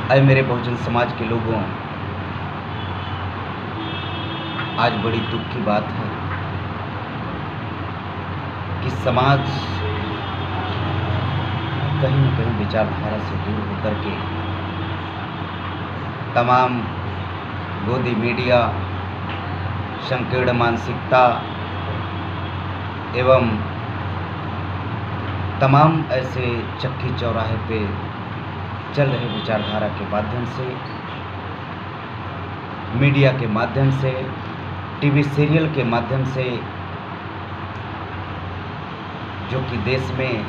अय मेरे बहुजन समाज के लोगों, आज बड़ी दुख की बात है कि समाज कहीं न कहीं विचारधारा से दूर होकर के तमाम गोदी मीडिया, संकीर्ण मानसिकता एवं तमाम ऐसे चक्की चौराहे पे चल रहे विचारधारा के माध्यम से, मीडिया के माध्यम से, टीवी सीरियल के माध्यम से, जो कि देश में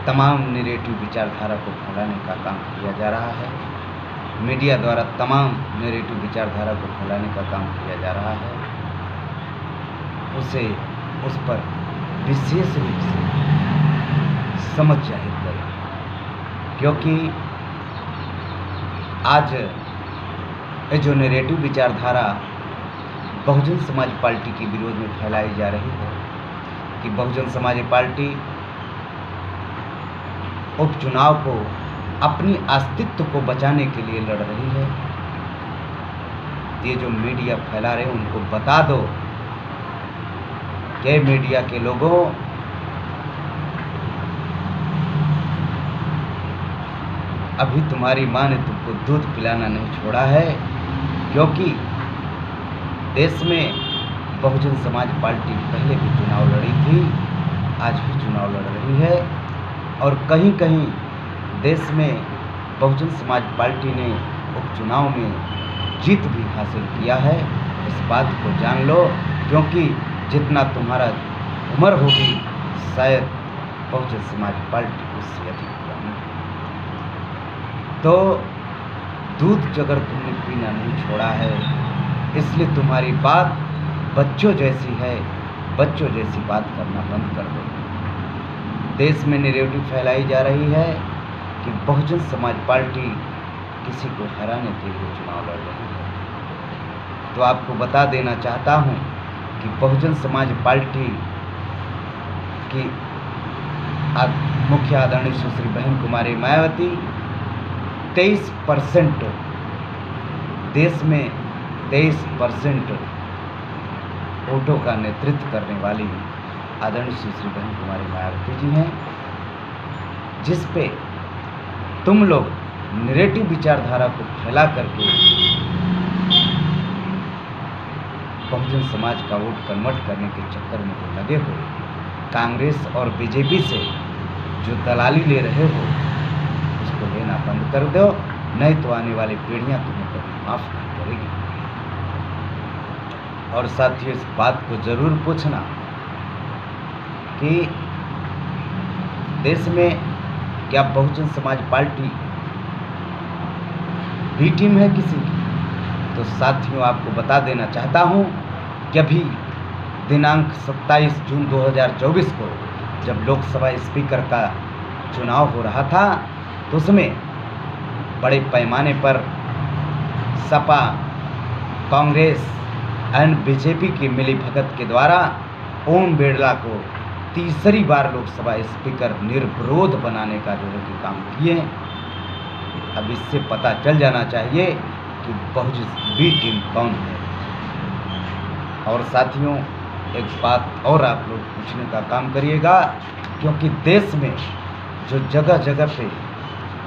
तमाम नेगेटिव विचारधारा को फैलाने का काम किया जा रहा है। मीडिया द्वारा तमाम नेगेटिव विचारधारा को फैलाने का काम किया जा रहा है। उस पर विशेष रूप से समझ जाहिर करें, क्योंकि आज ये जो नेगेटिव विचारधारा बहुजन समाज पार्टी के विरोध में फैलाई जा रही है कि बहुजन समाज पार्टी उपचुनाव को अपनी अस्तित्व को बचाने के लिए लड़ रही है। ये जो मीडिया फैला रहे हैं उनको बता दो कि मीडिया के लोगों, अभी तुम्हारी माँ ने तुमको दूध पिलाना नहीं छोड़ा है, क्योंकि देश में बहुजन समाज पार्टी पहले भी चुनाव लड़ी थी, आज भी चुनाव लड़ रही है और कहीं कहीं देश में बहुजन समाज पार्टी ने उपचुनाव में जीत भी हासिल किया है। इस बात को जान लो, क्योंकि जितना तुम्हारा उम्र होगी शायद बहुजन समाज पार्टी उससे अधिक पुरानी है। तो दूध अगर तुमने पीना नहीं छोड़ा है, इसलिए तुम्हारी बात बच्चों जैसी है, बच्चों जैसी बात करना बंद कर दो। देश में नैरेटिव फैलाई जा रही है कि बहुजन समाज पार्टी किसी को हराने के लिए चुनाव लड़ रही है। तो आपको बता देना चाहता हूं कि बहुजन समाज पार्टी की मुख्य आदरणीय सुश्री बहन कुमारी मायावती 23% देश में 23% वोटों का नेतृत्व करने वाली आदरणीय सुश्री बहन कुमारी मायावती जी हैं, जिस पे तुम लोग नेगेटिव विचारधारा को फैला करके बहुजन समाज का वोट कन्वर्ट करने के चक्कर में जो लगे हो, कांग्रेस और बीजेपी से जो दलाली ले रहे हो, उसको लेना बंद कर दो, नहीं तो आने वाली पीढ़ियां तुम्हें कभी माफ नहीं करेगी। और साथियों, इस बात को जरूर पूछना कि देश में क्या Bahujan Samaj party B team है किसी की? तो साथियों, आपको बता देना चाहता हूं कि अभी दिनांक 27 जून 2024 को जब लोकसभा स्पीकर का चुनाव हो रहा था, तो उसमें बड़े पैमाने पर सपा, कांग्रेस एंड बीजेपी की मिलीभगत के द्वारा ओम बिरला को तीसरी बार लोकसभा स्पीकर निर्विरोध बनाने का जो है कि काम किए। अब इससे पता चल जाना चाहिए कि बहुजन बी टीम कौन है। और साथियों, एक बात और आप लोग पूछने का काम करिएगा, क्योंकि देश में जो जगह जगह पे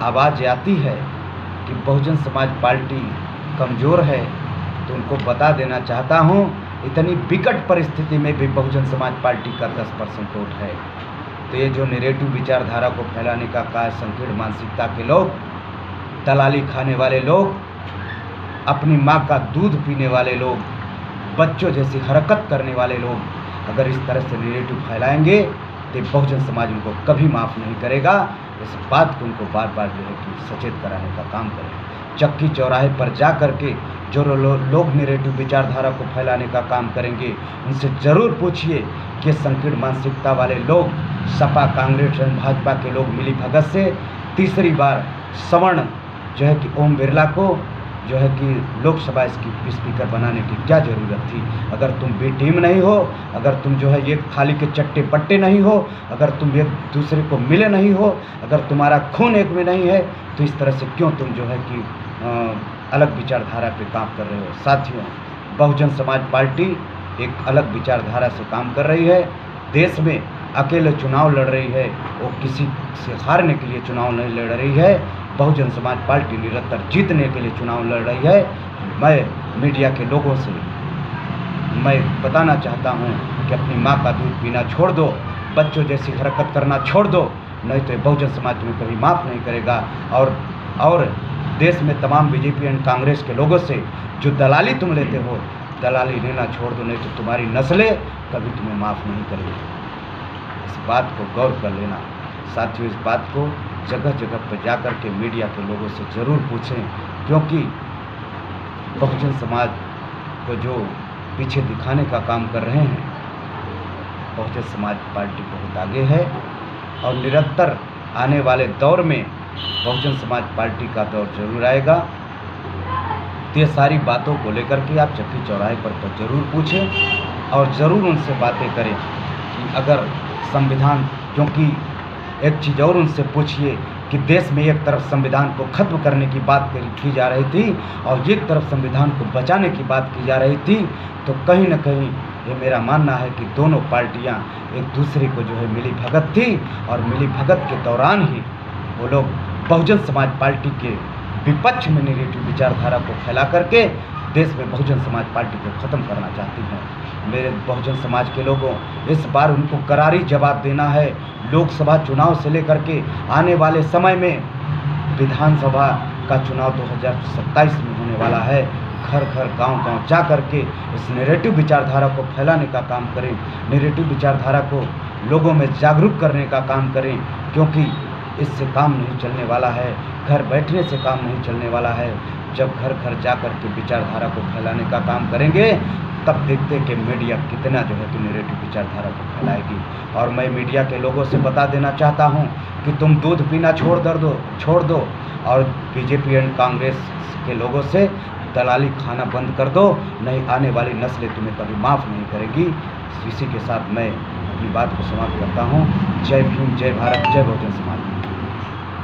आवाज़ आती है कि बहुजन समाज पार्टी कमज़ोर है, तो उनको बता देना चाहता हूँ, इतनी विकट परिस्थिति में भी बहुजन समाज पार्टी का 10% वोट है। तो ये जो नेगेटिव विचारधारा को फैलाने का कार्य संकीर्ण मानसिकता के लोग, दलाली खाने वाले लोग, अपनी माँ का दूध पीने वाले लोग, बच्चों जैसी हरकत करने वाले लोग अगर इस तरह से नेगेटिव फैलाएंगे तो बहुजन समाज उनको कभी माफ़ नहीं करेगा। इस बात को उनको बार बार जो है कि सचेत कराने का काम करें। चक्की चौराहे पर जा कर के जो लोग नेगेटिव विचारधारा को फैलाने का काम करेंगे, उनसे ज़रूर पूछिए कि संकीर्ण मानसिकता वाले लोग, सपा, कांग्रेस और भाजपा के लोग मिली भगत से तीसरी बार सवर्ण जो है कि ओम बिरला को जो है कि लोकसभा स्पीकर बनाने की क्या ज़रूरत थी? अगर तुम बी टीम नहीं हो, अगर तुम जो है एक थाली के चट्टे पट्टे नहीं हो, अगर तुम एक दूसरे को मिले नहीं हो, अगर तुम्हारा खून एक में नहीं है, तो इस तरह से क्यों तुम जो है कि अलग विचारधारा पे काम कर रहे हो? साथियों, बहुजन समाज पार्टी एक अलग विचारधारा से काम कर रही है। देश में अकेले चुनाव लड़ रही है, वो किसी से हारने के लिए चुनाव नहीं लड़ रही है। बहुजन समाज पार्टी निरंतर जीतने के लिए चुनाव लड़ रही है। मैं मीडिया के लोगों से मैं बताना चाहता हूँ कि अपनी माँ का दूध पीना छोड़ दो, बच्चों जैसी हरकत करना छोड़ दो, नहीं तो बहुजन समाज तुम्हें कभी माफ़ नहीं करेगा। और देश में तमाम बीजेपी एंड कांग्रेस के लोगों से जो दलाली तुम लेते हो, दलाली लेना छोड़ दो, नहीं तो तुम्हारी नस्लें कभी तुम्हें माफ़ नहीं करेगी। इस बात को गौर कर लेना। साथियों, इस बात को जगह जगह पर जा कर के मीडिया के लोगों से ज़रूर पूछें, क्योंकि बहुजन समाज को जो पीछे दिखाने का काम कर रहे हैं, बहुजन समाज पार्टी बहुत आगे है और निरंतर आने वाले दौर में बहुजन समाज पार्टी का दौर जरूर आएगा। तो ये सारी बातों को लेकर के आप चक्की चौराहे पर ज़रूर पूछें और ज़रूर उनसे बातें करें कि अगर संविधान, क्योंकि एक चीज़ और उनसे पूछिए कि देश में एक तरफ संविधान को ख़त्म करने की बात की जा रही थी और एक तरफ संविधान को बचाने की बात की जा रही थी, तो कहीं न कहीं ये मेरा मानना है कि दोनों पार्टियां एक दूसरे को जो है मिली भगत थी और मिली भगत के दौरान ही वो लोग बहुजन समाज पार्टी के विपक्ष में नेगेटिव विचारधारा को फैला करके देश में बहुजन समाज पार्टी को ख़त्म करना चाहती हैं। मेरे बहुजन समाज के लोगों, इस बार उनको करारी जवाब देना है। लोकसभा चुनाव से लेकर के आने वाले समय में विधानसभा का चुनाव 2027 में होने वाला है। घर घर गांव-गांव जा कर के इस नेगेटिव विचारधारा को फैलाने का काम करें, नेगेटिव विचारधारा को लोगों में जागरूक करने का काम करें, क्योंकि इससे काम नहीं चलने वाला है, घर बैठने से काम नहीं चलने वाला है। जब घर घर जा कर के विचारधारा को फैलाने का काम करेंगे, तब देखते कि मीडिया कितना जो है कि नेगेटिव विचारधारा को फैलाएगी। और मैं मीडिया के लोगों से बता देना चाहता हूं कि तुम दूध पीना छोड़ दो और बीजेपी एंड कांग्रेस के लोगों से दलाली खाना बंद कर दो, नहीं आने वाली नस्लें तुम्हें कभी माफ़ नहीं करेगी। इसी के साथ मैं अपनी बात को समाप्त करता हूं। जय भीम, जय भारत, जय बहुजन समाज।